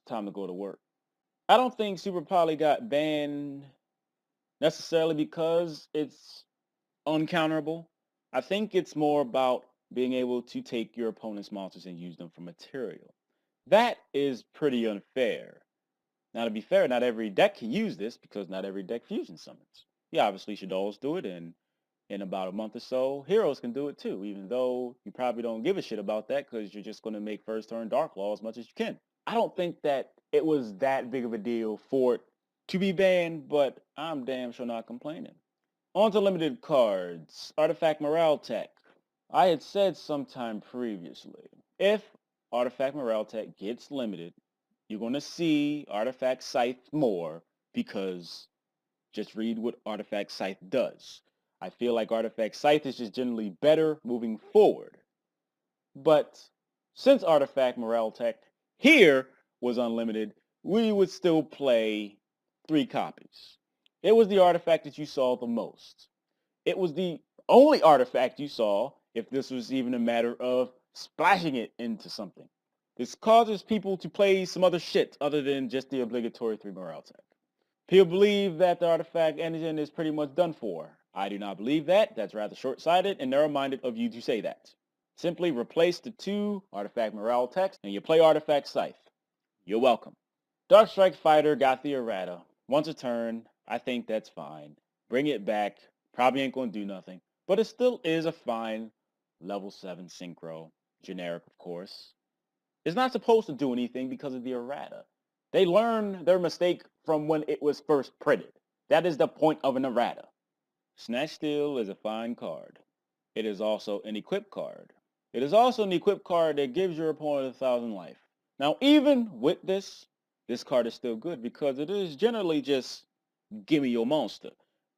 Time to go to work. I don't think Super Poly got banned necessarily because it's uncounterable. I think it's more about being able to take your opponent's monsters and use them for material. That is pretty unfair. Now, to be fair, not every deck can use this because not every deck fusion summons. Yeah, obviously Shadows do it, and in about a month or so, Heroes can do it too, even though you probably don't give a shit about that because you're just going to make first turn Dark Law as much as you can. I don't think that it was that big of a deal for it to be banned, but I'm damn sure not complaining. On to limited cards. Artifact Morale Tech. I had said sometime previously, if Artifact Morale Tech gets limited, you're going to see Artifact Scythe more because just read what Artifact Scythe does. I feel like Artifact Scythe is just generally better moving forward. But since Artifact Morale Tech here was unlimited, we would still play 3 copies. It was the artifact that you saw the most. It was the only artifact you saw if this was even a matter of splashing it into something. This causes people to play some other shit other than just the obligatory 3 morale tech. People believe that the artifact engine is pretty much done for. I do not believe that. That's rather short-sighted and narrow-minded of you to say that. Simply replace the 2 artifact morale text and you play artifact scythe. You're welcome. Dark Strike Fighter got the errata. Once a turn, I think that's fine. Bring it back. Probably ain't going to do nothing. But it still is a fine level 7 synchro. Generic, of course. It's not supposed to do anything because of the errata. They learn their mistake from when it was first printed. That is the point of an errata. Snatch Steal is a fine card. It is also an equip card. It is also an equip card that gives your opponent 1,000 life. Now, even with this card is still good because it is generally just give me your monster.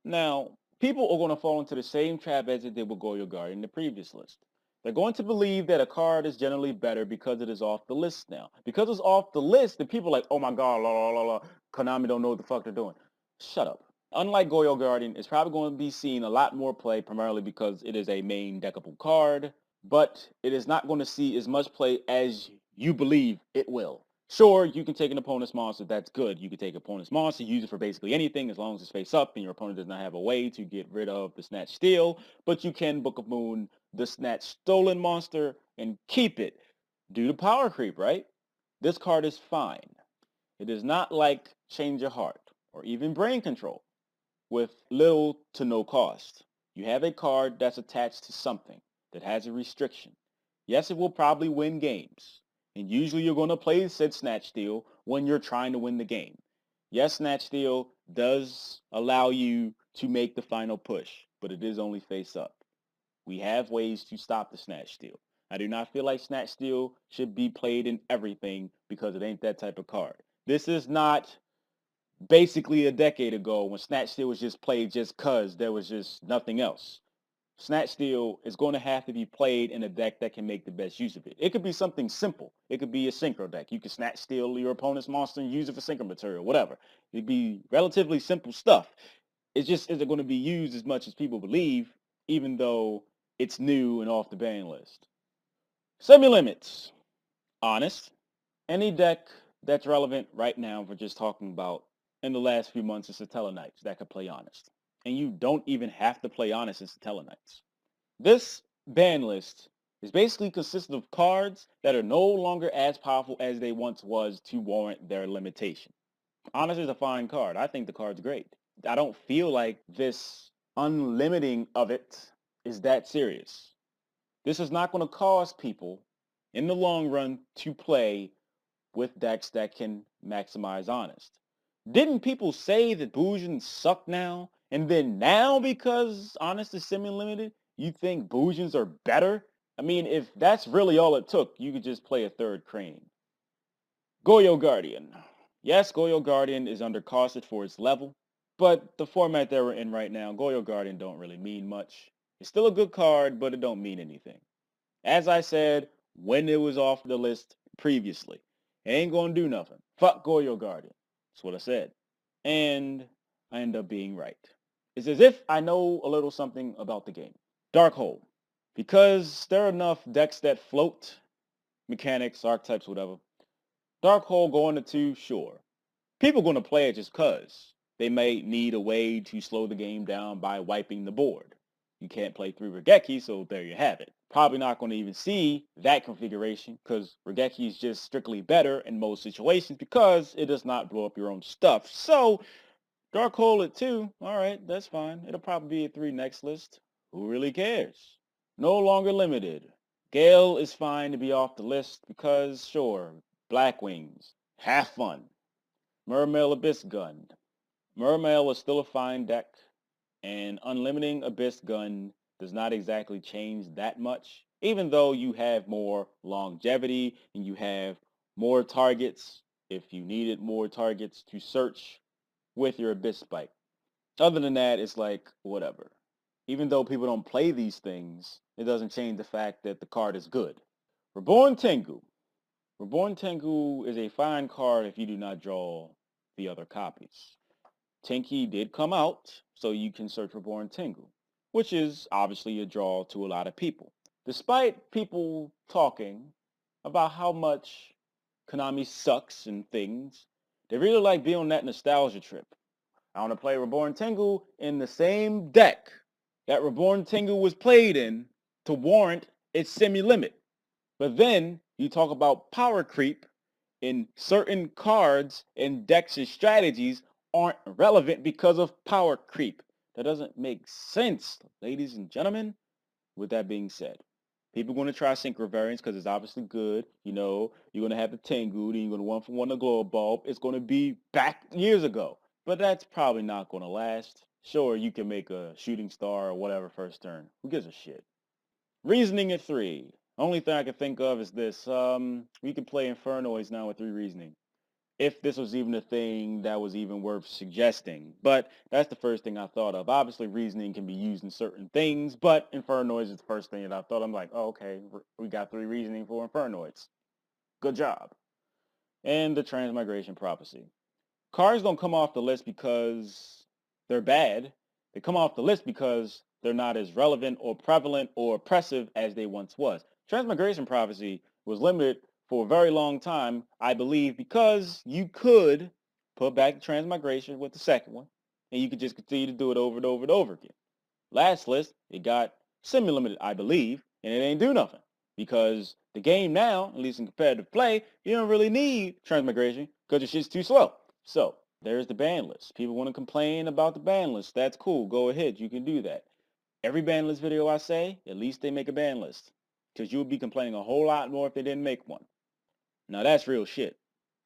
Now, people are going to fall into the same trap as they did with Goyo Guard in the previous list. They're going to believe that a card is generally better because it is off the list now. Because it's off the list, the people are like, oh my god, la la la la, Konami don't know what the fuck they're doing. Shut up. Unlike Goyo Guardian, it's probably going to be seen a lot more play, primarily because it is a main deckable card, but it is not going to see as much play as you believe it will. Sure, you can take an opponent's monster. That's good. You can take opponent's monster, use it for basically anything as long as it's face up and your opponent does not have a way to get rid of the Snatch Steal. But you can Book of Moon the Snatch Stolen monster and keep it due to power creep, right? This card is fine. It is not like Change Your Heart or even Brain Control with little to no cost. You have a card that's attached to something that has a restriction. Yes, it will probably win games. And usually you're going to play said Snatch Steal when you're trying to win the game. Yes, Snatch Steal does allow you to make the final push, but it is only face up. We have ways to stop the Snatch Steal. I do not feel like Snatch Steal should be played in everything because it ain't that type of card. This is not basically a decade ago when Snatch Steal was just played just cause there was just nothing else. Snatch Steal is going to have to be played in a deck that can make the best use of it. It could be something simple. It could be a synchro deck. You can Snatch Steal your opponent's monster and use it for synchro material, whatever. It'd be relatively simple stuff. It's just isn't going to be used as much as people believe, even though it's new and off the ban list. Semi-limits. Honest. Any deck that's relevant right now for just talking about in the last few months is Satella Knights that could play Honest. And you don't even have to play Honest in Satella Knights. This ban list is basically consistent of cards that are no longer as powerful as they once was to warrant their limitation. Honest is a fine card. I think the card's great. I don't feel like this unlimiting of it is that serious. This is not going to cause people in the long run to play with decks that can maximize Honest. Didn't people say that Bujins suck now? And then now because Honest is semi-limited, you think Bujins are better? I mean, if that's really all it took, you could just play a third Crane. Goyo Guardian. Yes, Goyo Guardian is undercosted for its level, but the format that we're in right now, Goyo Guardian don't really mean much. It's still a good card, but it don't mean anything. As I said, when it was off the list previously, it ain't gonna do nothing. Fuck Goyo Guardian. That's what I said. And I end up being right. It's as if I know a little something about the game. Dark Hole. Because there are enough decks that float, mechanics, archetypes, whatever, Dark Hole going to 2, sure. People going to play it just cause. They may need a way to slow the game down by wiping the board. You can't play 3 Regeki, so there you have it. Probably not going to even see that configuration because Regeki is just strictly better in most situations because it does not blow up your own stuff. So Dark Hole at 2, alright, that's fine. It'll probably be a 3 next list. Who really cares? No longer limited. Gale is fine to be off the list because, sure, Black Wings, have fun. Mermail Abyss Gun. Mermail is still a fine deck, and unlimiting Abyss Gun does not exactly change that much, even though you have more longevity and you have more targets if you needed more targets to search with your Abyss Spike. Other than that, it's like, whatever. Even though people don't play these things, it doesn't change the fact that the card is good. Reborn Tengu. Reborn Tengu is a fine card if you do not draw the other copies. Tenki did come out, so you can search Reborn Tengu, which is obviously a draw to a lot of people. Despite people talking about how much Konami sucks and things, they really like being on that nostalgia trip. I want to play Reborn Tengu in the same deck that Reborn Tengu was played in to warrant its semi-limit. But then you talk about power creep in certain cards and decks and strategies aren't relevant because of power creep. That doesn't make sense, ladies and gentlemen. With that being said, people are going to try synchro variants because it's obviously good. You know, you're going to have the Tengu, then you're going to 1-for-1 the glow bulb. It's going to be back years ago. But that's probably not going to last. Sure, you can make a shooting star or whatever first turn. Who gives a shit? Reasoning at 3. Only thing I can think of is this. We can play Infernoids now with 3 reasoning. If this was even a thing that was even worth suggesting. But that's the first thing I thought of. Obviously, reasoning can be used in certain things, but Infernoids is the first thing that I thought. I'm like, oh, okay, we got 3 reasoning for Infernoids. Good job. And the Transmigration Prophecy. Cards don't come off the list because they're bad. They come off the list because they're not as relevant or prevalent or oppressive as they once was. Transmigration Prophecy was limited for a very long time, I believe, because you could put back the Transmigration with the second one, and you could just continue to do it over and over and over again. Last list, it got semi-limited, I believe, and it ain't do nothing. Because the game now, at least in competitive play, you don't really need Transmigration because your shit's too slow. So there's the ban list. People want to complain about the ban list. That's cool. Go ahead. You can do that. Every ban list video I say, at least they make a ban list. Because you would be complaining a whole lot more if they didn't make one. Now that's real shit.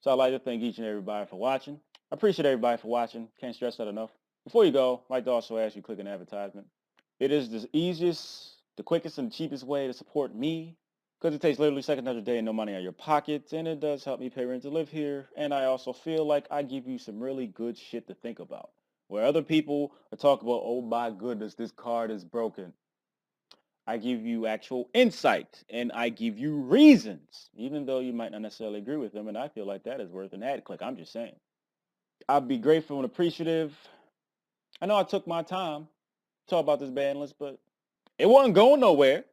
So I'd like to thank each and everybody for watching. I appreciate everybody for watching. Can't stress that enough. Before you go, I'd like to also ask you to click an advertisement. It is the easiest, the quickest, and the cheapest way to support me because it takes literally seconds of your day and no money out of your pockets, and it does help me pay rent to live here. And I also feel like I give you some really good shit to think about. Where other people are talking about, oh my goodness, this card is broken. I give you actual insight and I give you reasons, even though you might not necessarily agree with them. And I feel like that is worth an ad click. I'm just saying. I'd be grateful and appreciative. I know I took my time to talk about this ban list, but it wasn't going nowhere.